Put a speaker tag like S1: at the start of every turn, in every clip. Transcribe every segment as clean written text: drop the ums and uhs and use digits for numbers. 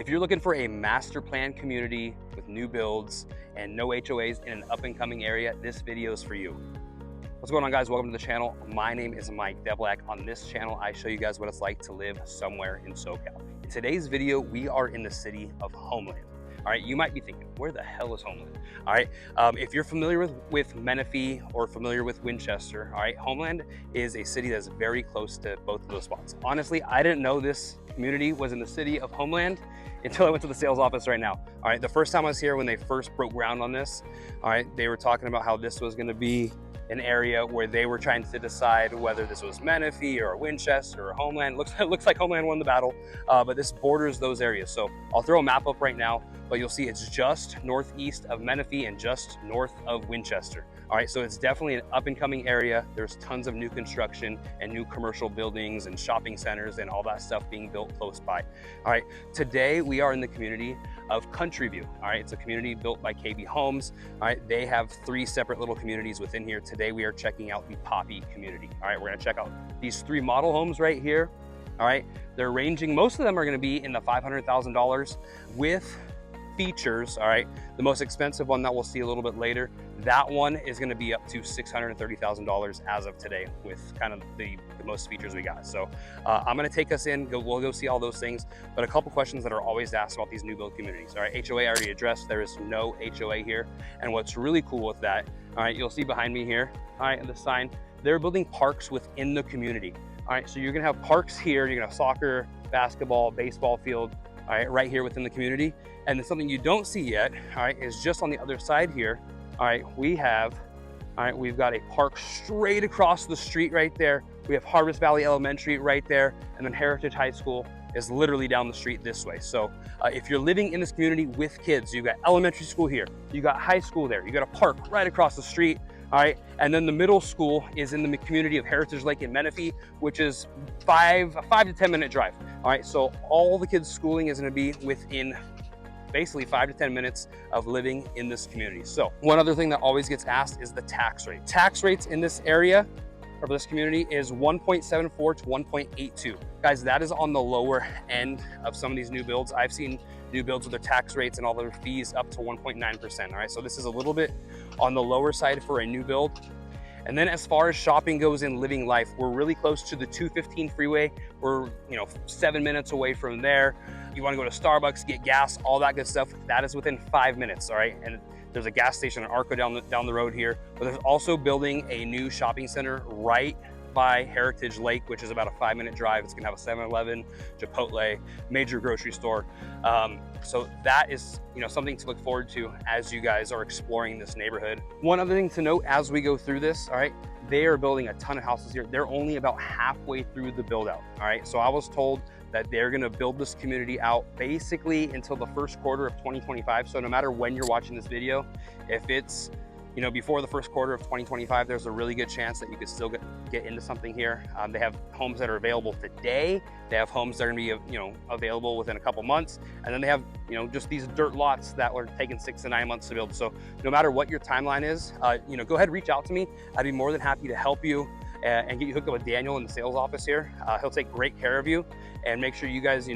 S1: If you're looking for a master plan community with new builds and no HOAs in an up and coming area, this video is for you. What's going on, guys? Welcome to the channel. My name is Debelak. On this channel, I show you guys what it's like to live somewhere in SoCal. In today's video, we are in the city of Homeland. All right, you might be thinking, where the hell is Homeland? All right, if you're familiar with Menifee or familiar with Winchester, all right, Homeland is a city that's very close to both of those spots. Honestly, I didn't know this community was in the city of Homeland until I went to the sales office right now. All right, the first time I was here when they first broke ground on this, all right, they were talking about how this was gonna be an area where they were trying to decide whether this was Menifee or Winchester or Homeland. It looks like Homeland won the battle, but this borders those areas. So I'll throw a map up right now, but you'll see it's just northeast of Menifee and just north of Winchester. All right, so it's definitely an up and coming area. There's tons of new construction and new commercial buildings and shopping centers and all that stuff being built close by. All right, today we are in the community of Countryview. All right, it's a community built by KB Homes. All right, they have 3 separate little communities within here. Today we are checking out the Poppy community. All right, we're gonna check out these 3 model homes right here. All right, they're ranging, most of them are gonna be in the $500,000 with features. All right, the most expensive one that we'll see a little bit later, that one is going to be up to $630,000 as of today with kind of the most features we got. So I'm going to take us in, we'll go see all those things, but a couple questions that are always asked about these new build communities. All right, HOA I already addressed, there is no HOA here. And what's really cool with that, all right, you'll see behind me here, all right, and the sign, they're building parks within the community. All right, so you're going to have parks here, you're going to have soccer, basketball, baseball field, all right, right here within the community. And then something you don't see yet, all right, is just on the other side here, all right, we've got a park straight across the street right there. We have Harvest Valley Elementary right there, and then Heritage High School is literally down the street this way. So if you're living in this community with kids, you've got elementary school here, you got high school there, you got a park right across the street, all right, and then the middle school is in the community of Heritage Lake in Menifee, which is a 5 to 10 minute drive. All right, so all the kids' schooling is gonna be within basically 5 to 10 minutes of living in this community. So one other thing that always gets asked is the tax rate. Tax rates in this area or this community is 1.74 to 1.82. Guys, that is on the lower end of some of these new builds. I've seen new builds with their tax rates and all their fees up to 1.9%. All right, so this is a little bit on the lower side for a new build. And then as far as shopping goes in living life, we're really close to the 215 freeway. We're 7 minutes away from there. You want to go to Starbucks, get gas, all that good stuff, that is within 5 minutes, all right? And there's a gas station in Arco down the road here, but there's also building a new shopping center right by Heritage Lake, which is about a 5-minute drive. It's gonna have a 7-Eleven, Chipotle, major grocery store. So that is something to look forward to as you guys are exploring this neighborhood. One other thing to note as we go through this, all right, they are building a ton of houses here. They're only about halfway through the build out, all right? So I was told that they're gonna build this community out basically until the first quarter of 2025. So no matter when you're watching this video, if it's before the first quarter of 2025, there's a really good chance that you could still get into something here. They have homes that are available today. They have homes that are gonna be available within a couple months. And then they have just these dirt lots that were taking 6 to 9 months to build. So no matter what your timeline is, go ahead and reach out to me. I'd be more than happy to help you and get you hooked up with Daniel in the sales office here. He'll take great care of you and make sure you guys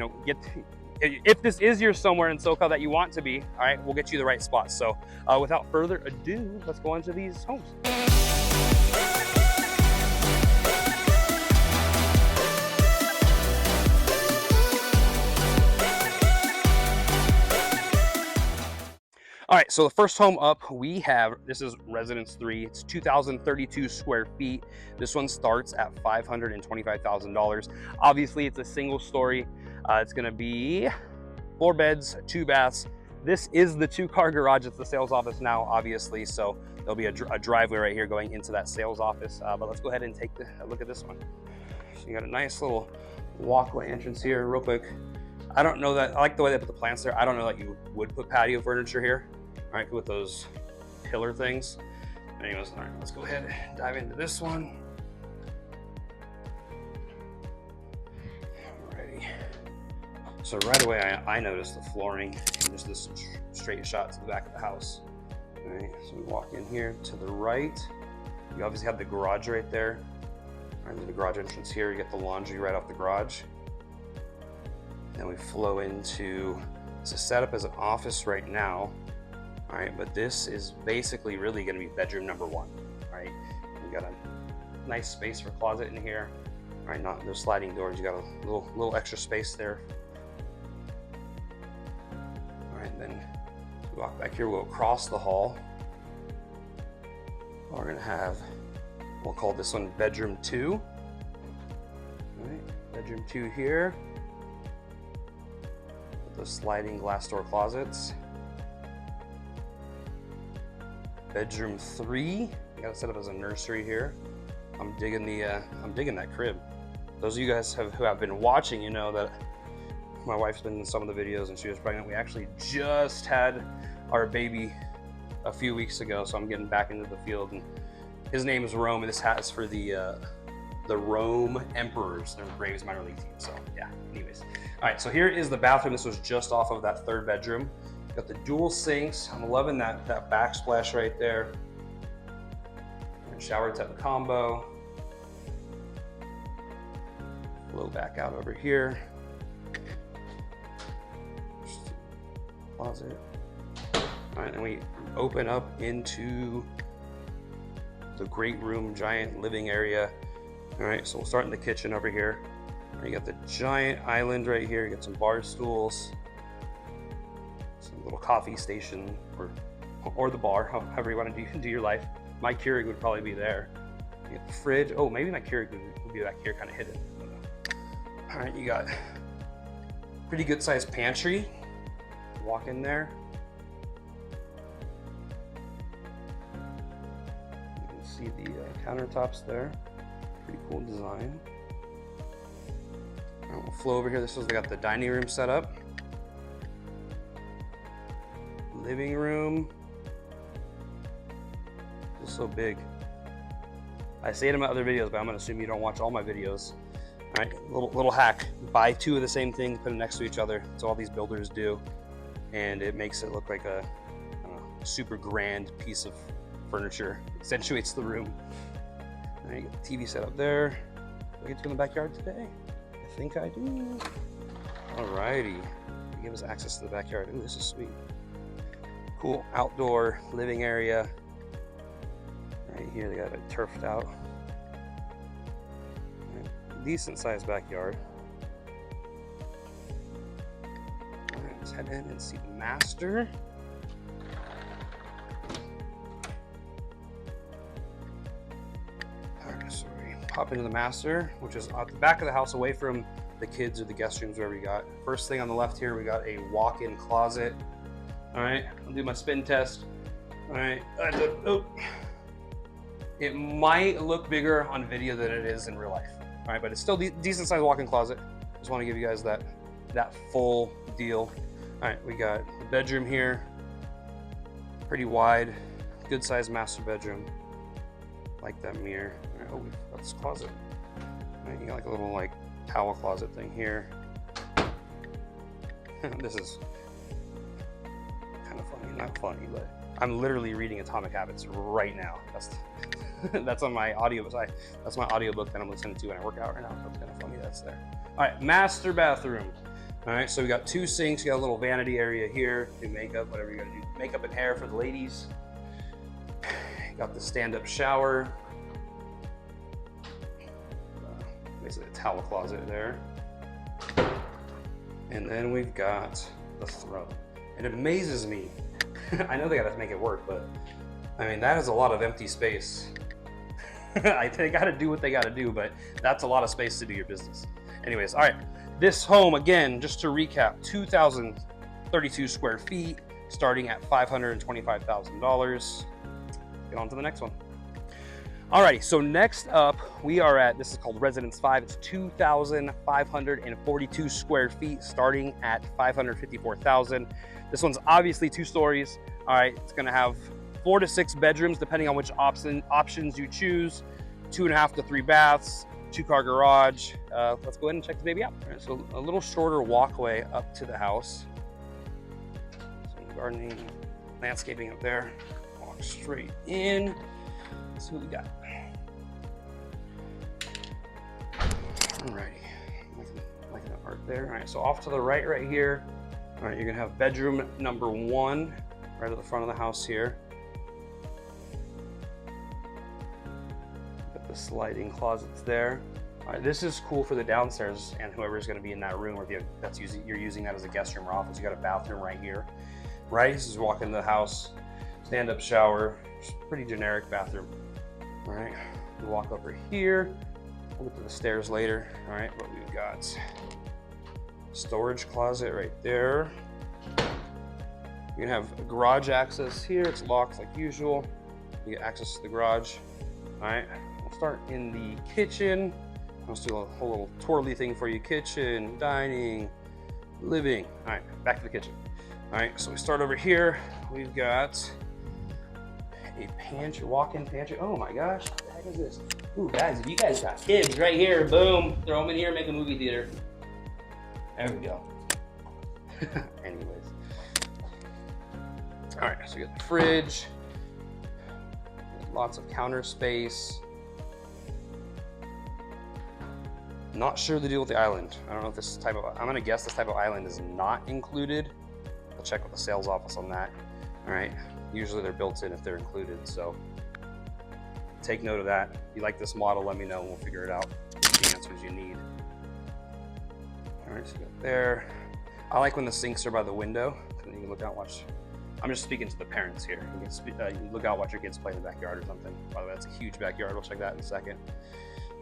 S1: if this is your somewhere in SoCal that you want to be, all right, we'll get you the right spot. So without further ado, let's go into these homes. All right, so the first home up we have, this is Residence 3. It's 2,032 square feet. This one starts at $525,000. Obviously, it's a single story. It's gonna be 4 beds, 2 baths. This is the 2-car garage. It's the sales office now, obviously, so there'll be a driveway right here going into that sales office. But let's go ahead and take a look at this one. So you got a nice little walkway entrance here, real quick. I don't know that, I like the way they put the plants there. I don't know that you would put patio furniture here. All right, with those pillar things. Anyways, all right, let's go ahead and dive into this one. Alrighty. So right away, I noticed the flooring and just this straight shot to the back of the house. All right, so we walk in here to the right. You obviously have the garage right there. All right, the garage entrance here. You get the laundry right off the garage. Then we flow into This is set up as an office right now. All right, but this is basically really going to be bedroom number 1. All right, you got a nice space for closet in here. All right, not those sliding doors. You got a little extra space there. All right, then we walk back here. We'll go across the hall. We're going to have, we'll call this one bedroom 2. All right, bedroom 2 here. With those sliding glass door closets. Bedroom 3, I got it set up as a nursery here. I'm digging that crib. Those of you guys who have been watching, you know that my wife's been in some of the videos and she was pregnant. We actually just had our baby a few weeks ago, so I'm getting back into the field. And his name is Rome, and this hat is for the Rome Emperors. They're the Braves minor league team. So yeah. Anyways, all right. So here is the bathroom. This was just off of that 3rd bedroom. Got the dual sinks. I'm loving that backsplash right there. Shower type of combo. Flow back out over here. Closet. All right, and we open up into the great room, giant living area. All right, so we'll start in the kitchen over here. You got the giant island right here. You got some bar stools. Little coffee station or the bar, however you want to do your life. My Keurig would probably be there. You got the fridge. Oh, maybe my Keurig would be back here, kind of hidden. All right, you got pretty good sized pantry. Walk in there. You can see the countertops there. Pretty cool design. All right, we'll flow over here. This is, they got the dining room set up. Living room. It's so big. I say it in my other videos, but I'm gonna assume you don't watch all my videos. All right, little hack. Buy 2 of the same thing, put them next to each other. That's all these builders do. And it makes it look like a super grand piece of furniture. Accentuates the room. All right, you got the TV set up there. Do I get to go in the backyard today? I think I do. All righty. Give us access to the backyard. Ooh, this is sweet. Cool outdoor living area. Right here, they got it turfed out. Right, decent sized backyard. All right, let's head in and see the master. All right, so we pop into the master, which is at the back of the house, away from the kids or the guest rooms, wherever you got. First thing on the left here, we got a walk-in closet. All right, I'll do my spin test. All right, it might look bigger on video than it is in real life. All right, but it's still decent sized walk-in closet. Just want to give you guys that full deal. All right, we got the bedroom here, pretty wide, good sized master bedroom. Like that mirror. All right, oh, we've got this closet. All right, you got like a little towel closet thing here. This is kind of funny, not funny, but I'm literally reading Atomic Habits right now. That's on my audio. That's my audiobook that I'm listening to when I work out right now. That's kind of funny. That's there. All right, master bathroom. All right, so we got 2 sinks. You got a little vanity area here. Do makeup, whatever you're gonna do. Makeup and hair for the ladies. Got the stand-up shower. Basically a towel closet there. And then we've got the throne. It amazes me. I know they gotta make it work, but I mean, that is a lot of empty space. They gotta do what they gotta do, but that's a lot of space to do your business. Anyways, all right. This home, again, just to recap, 2,032 square feet, starting at $525,000. Get on to the next one. Alrighty, so next up, we are at, this is called Residence 5. It's 2,542 square feet, starting at $554,000. This one's obviously 2 stories. All right, it's gonna have 4 to 6 bedrooms, depending on which options you choose, 2.5 to 3 baths, 2-car garage. Let's go ahead and check the baby out. All right, so a little shorter walkway up to the house. Some gardening, landscaping up there. Walk straight in. Let's see what we got. Alrighty, liking the art there. All right, so off to the right here, All right, you're gonna have bedroom number 1 right at the front of the house here. Got the sliding closets there. All right, this is cool for the downstairs and whoever's gonna be in that room, or if you're using that as a guest room or office. You got a bathroom right here. Right, this is walk into the house, stand-up shower, just pretty generic bathroom. All right, we walk over here. We'll get to the stairs later. All right, but we've got storage closet right there. You can have garage access here. It's locked like usual. You get access to the garage. All right, we'll start in the kitchen. Let's do a whole little twirly thing for you. Kitchen, dining, living. All right, back to the kitchen. All right, so we start over here. We've got a pantry, walk-in pantry. Oh my gosh, what the heck is this? Ooh, guys, if you guys got kids right here, boom, throw them in here, make a movie theater. There we go. Anyways. All right, so we got the fridge. Lots of counter space. Not sure the deal with the island. I don't know if this type of, I'm gonna guess this type of island is not included. I'll check with the sales office on that. All right, usually they're built in if they're included, so take note of that. If you like this model, let me know and we'll figure it out. Get the answers you need. All right, so you got there. I like when the sinks are by the window, and you can look out and watch. I'm just speaking to the parents here. You can look out, watch your kids play in the backyard or something. By the way, that's a huge backyard. We'll check that in a second.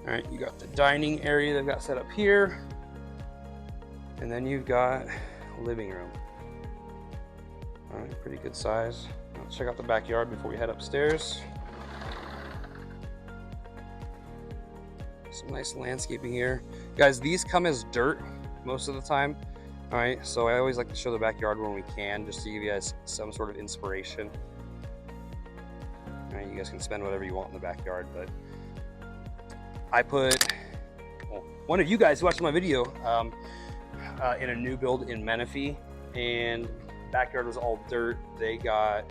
S1: All right, you got the dining area they've got set up here. And then you've got a living room. All right, pretty good size. Let's check out the backyard before we head upstairs. Some nice landscaping here. Guys, these come as dirt most of the time. All right, so I always like to show the backyard when we can, just to give you guys some sort of inspiration. All right, you guys can spend whatever you want in the backyard, but I put, well, one of you guys who watched my video in a new build in Menifee, and backyard was all dirt. They got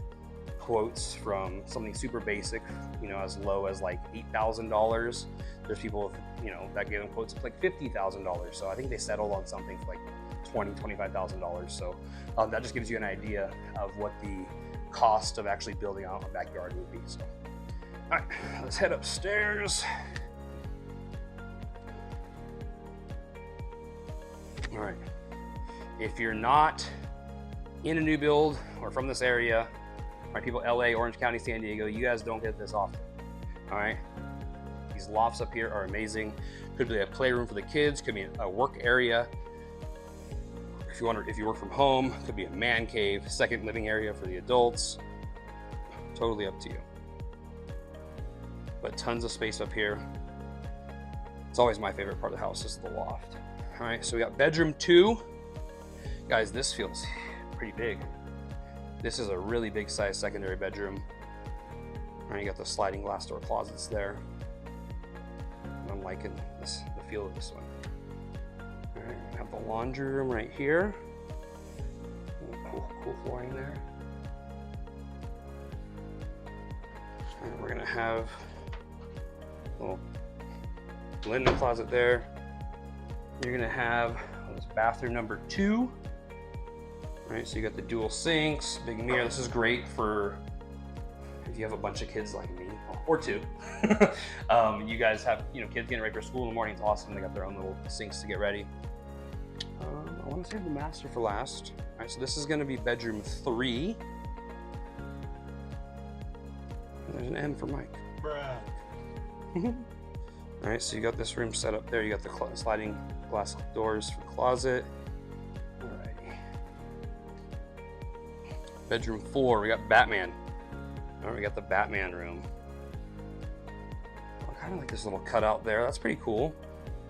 S1: quotes from something super basic, you know, as low as like $8,000. There's people, you know, that gave them quotes of like $50,000. So I think they settled on something for like $25,000. So that just gives you an idea of what the cost of actually building out a backyard would be. So, all right, let's head upstairs. All right, if you're not in a new build or from this area, right, people LA, Orange County, San Diego, you guys don't get this often. All right, these lofts up here are amazing. Could be a playroom for the kids, could be a work area. If you work from home, could be a man cave, second living area for the adults. Totally up to you. But tons of space up here. It's always my favorite part of the house is the loft. All right, so we got bedroom 2. Guys, this feels pretty big. This is a really big size secondary bedroom. All right, you got the sliding glass door closets there. And I'm liking this, the feel of this one. All right, we have the laundry room right here. Cool flooring there. And we're gonna have a little linen closet there. You're gonna have this bathroom number 2. All right, so you got the dual sinks, big mirror. This is great for if you have a bunch of kids like me, or 2. You guys have, you know, kids getting ready for school in the morning. It's awesome. They got their own little sinks to get ready. I want to save the master for last. All right, so this is going to be bedroom 3. And there's an M for Mike. Bruh. All right, so you got this room set up there. You got the sliding glass doors for the closet. Alrighty. Bedroom 4, we got Batman. All right, we got the Batman room. I kind of like this little cutout there. That's pretty cool.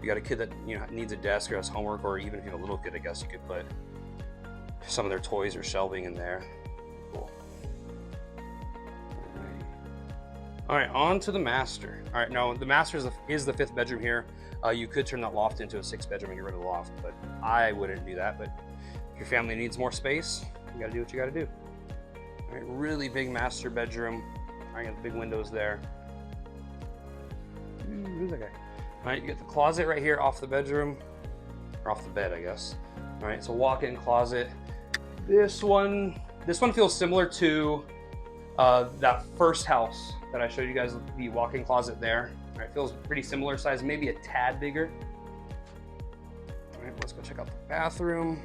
S1: You got a kid that, you know, needs a desk or has homework, or even if you have a little kid, I guess you could put some of their toys or shelving in there. Cool. All right, on to the master. All right, no, the master is the 5th bedroom here. You could turn that loft into a 6th bedroom and get rid of the loft, but I wouldn't do that. But if your family needs more space, you gotta do what you gotta do. All right, really big master bedroom. All right, you got the big windows there. Who's that guy? All right, you got the closet right here off the bedroom, or off the bed, I guess. All right, so walk-in closet. This one feels similar to that first house that I showed you guys, the walk-in closet there. All right, feels pretty similar size, maybe a tad bigger. All right, let's go check out the bathroom.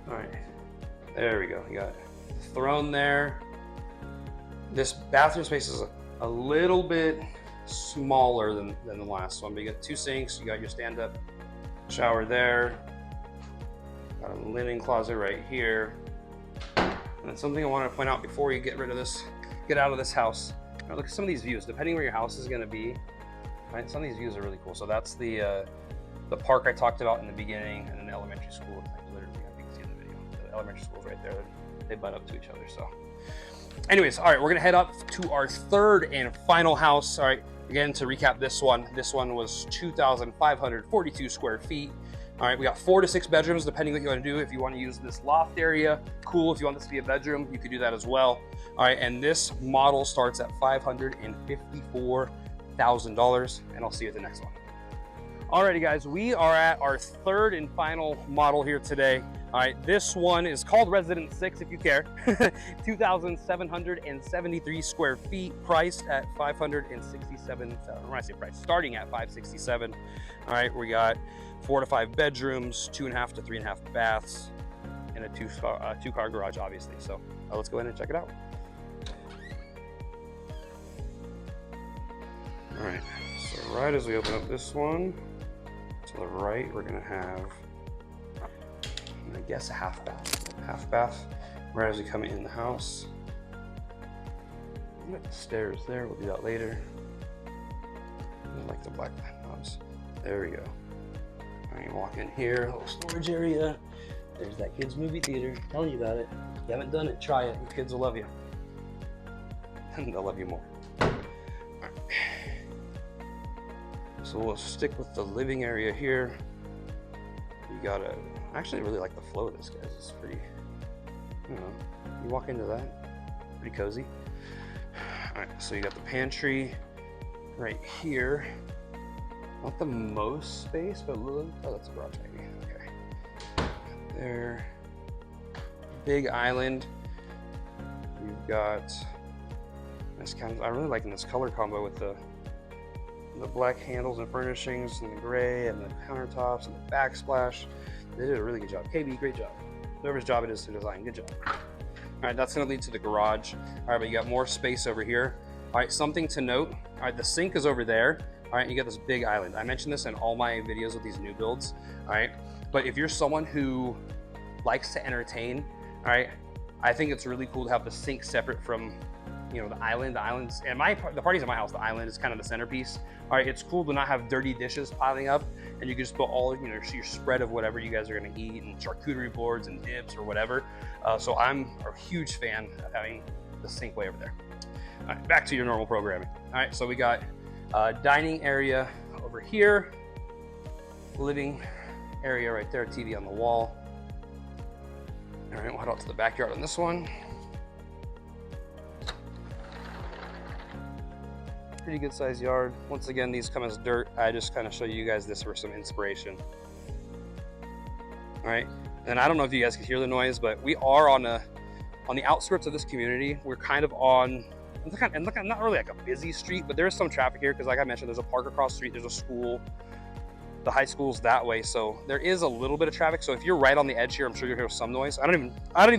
S1: All right, there we go. You got the throne there. This bathroom space is a little bit smaller than the last one, but you got 2 sinks, you got your stand-up shower there, got a linen closet right here. And then something I want to point out before you get out of this house. Now look at some of these views, depending where your house is going to be. Right, some of these views are really cool. So that's the park I talked about in the beginning, and then the elementary school. Like literally, I think you can see in the video, the elementary school's right there. They butt up to each other. So, anyways, all right, we're gonna head up to our third and final house. All right, again to recap this one was 2,542 square feet. All right, we got 4 to 6 bedrooms, depending what you want to do. If you want to use this loft area, cool. If you want this to be a bedroom, you could do that as well. All right, and this model starts at $554,000, and I'll see you at the next one. Alrighty guys, we are at our third and final model here today. All right, this one is called Resident 6 if you care. 2,773 square feet, priced at $567,000. When I say price, starting at $567,000. All right, we got 4 to 5 bedrooms, 2.5 to 3.5 baths, and a two-car garage, obviously. So let's go ahead and check it out. All right, so right as we open up this one, to the right, we're gonna have, I guess, a half bath, right as we come in the house. Got the stairs there, we'll do that later. I like the black knobs. There we go. All right, walk in here, little storage area. There's that kids movie theater. Telling you about it. If you haven't done it, try it. Your kids will love you. And they'll love you more. All right. So we'll stick with the living area here. You gotta, I actually really like the flow of this, guys. It's pretty, you know, you walk into that, pretty cozy. All right, so you got the pantry right here. Not the most space, but look, oh, that's a garage maybe, okay. There, big island. You've got, this kind of, I really like this color combo with the black handles and furnishings and the gray and the countertops and the backsplash. They did a really good job. KB, great job. Whoever's job it is to design, good job. All right, that's gonna lead to the garage. All right, but you got more space over here. All right, something to note. All right, the sink is over there. All right, you got this big island. I mentioned this in all my videos with these new builds. All right, but if you're someone who likes to entertain, all right, I think it's really cool to have the sink separate from, you know, the island. The islands, and the parties at my house, the island is kind of the centerpiece. All right, it's cool to not have dirty dishes piling up, and you can just put all, you know, your spread of whatever you guys are gonna eat, and charcuterie boards and dips or whatever. So I'm a huge fan of having the sink way over there. All right, back to your normal programming. All right, so we got dining area over here, living area right there, TV on the wall. All right, we'll head out to the backyard on this one. Pretty good sized yard. Once again, these come as dirt. I just kind of show you guys this for some inspiration. All right, and I don't know if you guys can hear the noise, but we are on the outskirts of this community. We're kind of on, and look, not really like a busy street, but there is some traffic here because, like I mentioned, there's a park across the street, there's a school, the high school's that way, so there is a little bit of traffic. So if you're right on the edge here, I'm sure you'll hear some noise. I don't even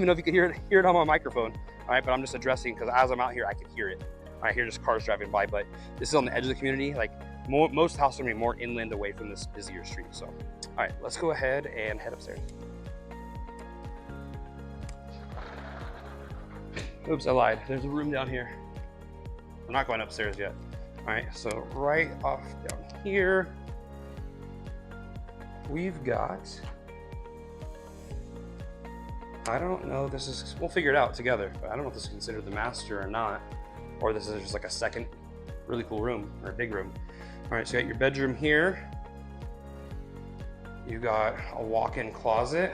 S1: know if you can hear it on my microphone. All right, but I'm just addressing because as I'm out here, I can hear it. I hear just cars driving by, but this is on the edge of the community. Like most houses are gonna be more inland away from this busier street. So, all right, let's go ahead and head upstairs. Oops, I lied. There's a room down here. We're not going upstairs yet. All right, so right off down here, we've got, I don't know, we'll figure it out together, but I don't know if this is considered the master or not, or this is just like a second really cool room, or a big room. All right, so you got your bedroom here. You got a walk-in closet.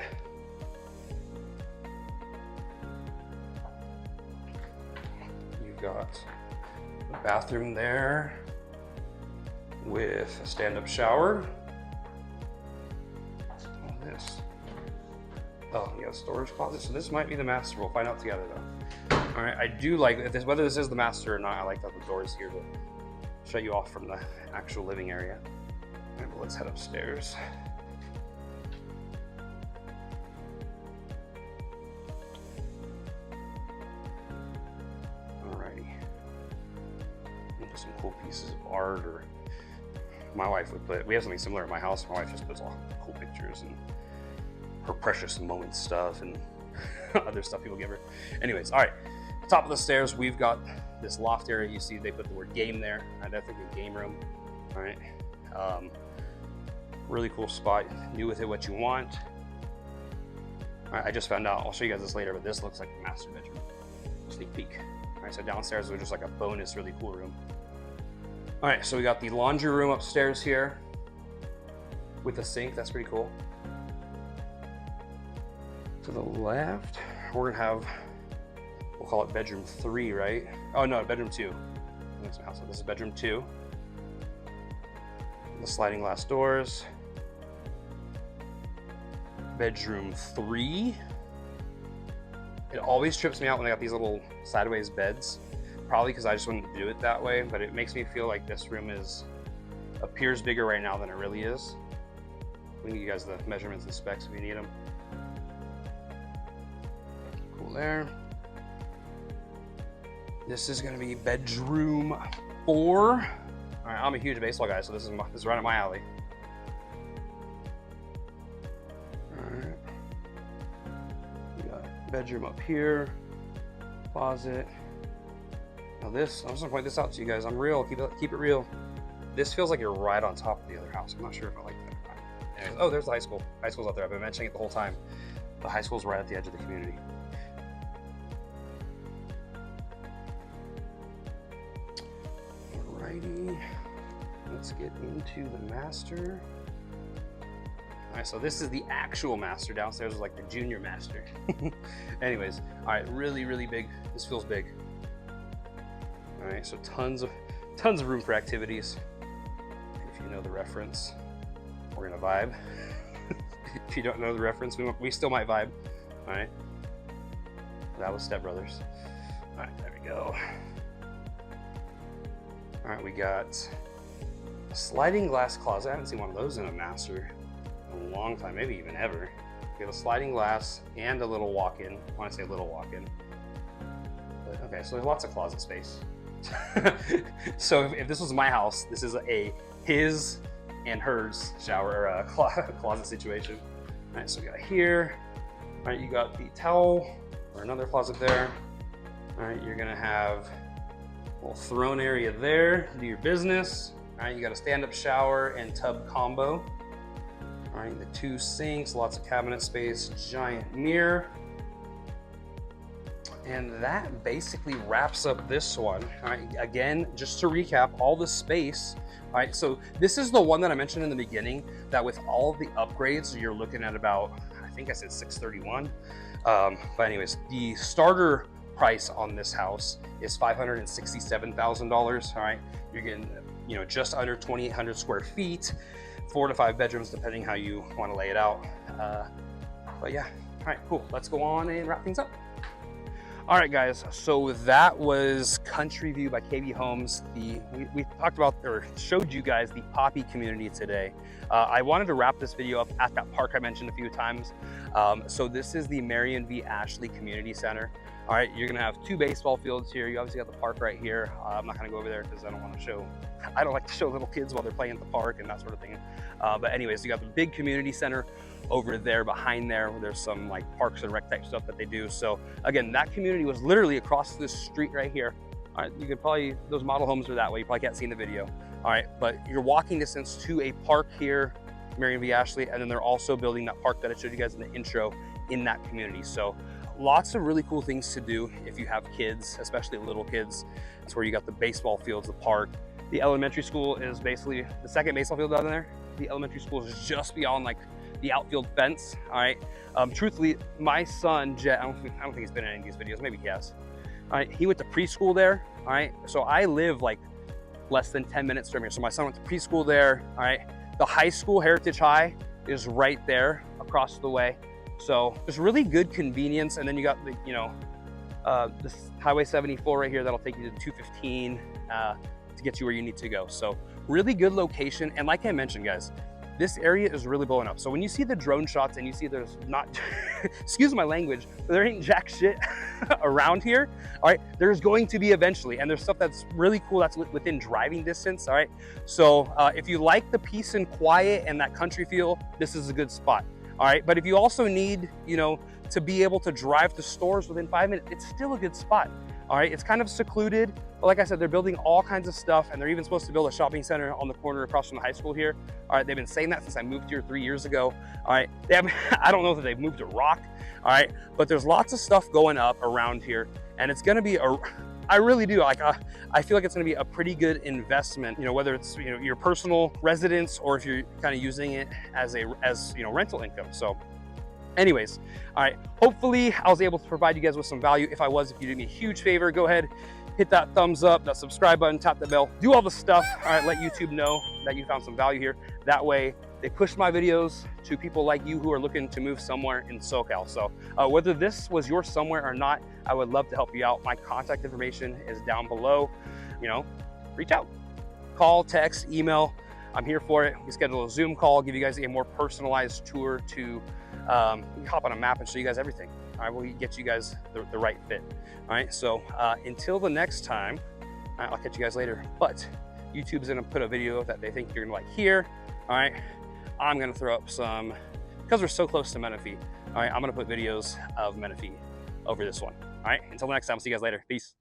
S1: You've got a bathroom there with a stand-up shower. Oh, yeah, storage closet. So this might be the master. We'll find out together though. All right, I do like this, whether this is the master or not. I like that the door is here to shut you off from the actual living area. All right, well, let's head upstairs. Alrighty. Some cool pieces of art, or my wife would put. We have something similar at my house. My wife just puts all cool pictures and her precious moment stuff and other stuff people give her. Anyways, all right. Top of the stairs, we've got this loft area. You see they put the word game there. I think a game room. All right. Really cool spot. Do with it what you want. All right, I just found out. I'll show you guys this later, but this looks like the master bedroom. Sneak peek. All right, so downstairs was just like a bonus, really cool room. All right, so we got the laundry room upstairs here with a sink. That's pretty cool. To the left, we're gonna have, we'll call it bedroom 3, right? Oh no, bedroom 2. This is bedroom 2. The sliding glass doors. Bedroom 3. It always trips me out when they got these little sideways beds. Probably because I just wouldn't do it that way, but it makes me feel like this room appears bigger right now than it really is. We can give you guys the measurements and specs if you need them. Cool there. This is gonna be bedroom 4. All right, I'm a huge baseball guy, so this is right up my alley. All right. We got bedroom up here, closet. Now this, I'm just gonna point this out to you guys. I'm real, keep it real. This feels like you're right on top of the other house. I'm not sure if I like that or not. Anyways, oh, there's the high school. High school's out there. I've been mentioning it the whole time. The high school's right at the edge of the community. Alrighty, let's get into the master. All right, so this is the actual master. Downstairs is like the junior master. Anyways, all right, really, really big. This feels big. All right, so tons of room for activities. If you know the reference, we're gonna vibe. If you don't know the reference, we still might vibe. All right, that was Step Brothers. All right, there we go. All right, we got a sliding glass closet. I haven't seen one of those in a master in a long time, maybe even ever. We have a sliding glass and a little walk-in. I want to say little walk-in. Okay, so there's lots of closet space. So if this was my house, this is a his and hers shower closet situation. All right, so we got here. All right, you got the towel or another closet there. All right, you're gonna have a little throne area there, do your business. All right, you got a stand-up shower and tub combo. All right, the 2 sinks, lots of cabinet space, giant mirror. And that basically wraps up this one. All right, again, just to recap, all the space. All right, so this is the one that I mentioned in the beginning, that with all of the upgrades, you're looking at about, I think I said $631. But anyways, the starter price on this house is $567,000. All right, you're getting, just under 2,800 square feet, 4 to 5 bedrooms, depending how you want to lay it out. But yeah, all right, cool. Let's go on and wrap things up. All right, guys, so that was Countryview by KB Homes. We talked about, or showed you guys, the Poppy community today. I wanted to wrap this video up at that park I mentioned a few times. So this is the Marion v. Ashley Community Center. All right, you're gonna have 2 baseball fields here. You obviously got the park right here. I'm not gonna go over there because I don't like to show little kids while they're playing at the park and that sort of thing. But anyways, you got the big community center over there behind there, where there's some like parks and rec type stuff that they do. So again, that community was literally across this street right here. All right, you could probably, those model homes are that way. You probably can't see in the video. All right, but you're walking distance to a park here, Marion v. Ashley, and then they're also building that park that I showed you guys in the intro in that community. So lots of really cool things to do if you have kids, especially little kids. That's where you got the baseball fields, the park. The elementary school is basically the second baseball field down there. The elementary school is just beyond like the outfield fence. All right. Truthfully, my son Jet, I don't think he's been in any of these videos. Maybe he has. All right. He went to preschool there. All right. So I live like less than 10 minutes from here. So my son went to preschool there. All right. The high school, Heritage High, is right there across the way. So there's really good convenience. And then you got the, you know, this Highway 74 right here that'll take you to 215 to get you where you need to go. So really good location. And like I mentioned, guys, this area is really blowing up. So when you see the drone shots and you see there's not, excuse my language, but there ain't jack shit around here, all right, there's going to be eventually. And there's stuff that's really cool that's within driving distance, all right? So if you like the peace and quiet and that country feel, this is a good spot, all right? But if you also need, you know, to be able to drive to stores within 5 minutes, it's still a good spot, all right? It's kind of secluded, but like I said, they're building all kinds of stuff, and they're even supposed to build a shopping center on the corner across from the high school here. All right, they've been saying that since I moved here 3 years ago. All right, they haven't, I don't know if they've moved to rock, all right, but there's lots of stuff going up around here, and it's gonna be I really do, like, I feel like it's gonna be a pretty good investment, you know, whether it's, you know, your personal residence or if you're kind of using it as you know, rental income. So anyways, all right, hopefully I was able to provide you guys with some value. If I was, if you do me a huge favor, go ahead, hit that thumbs up, that subscribe button, tap the bell, do all the stuff, all right, let YouTube know that you found some value here. That way they push my videos to people like you who are looking to move somewhere in SoCal. So whether this was your somewhere or not, I would love to help you out. My contact information is down below. You know, reach out, call, text, email. I'm here for it. We can schedule a Zoom call, give you guys a more personalized tour to hop on a map and show you guys everything. All right, we'll get you guys the right fit. All right, so until the next time, I'll catch you guys later. But YouTube's gonna put a video that they think you're gonna like here. All right, I'm gonna throw up some, because we're so close to Menifee. All right, I'm gonna put videos of Menifee over this one. All right, until next time, see you guys later. Peace.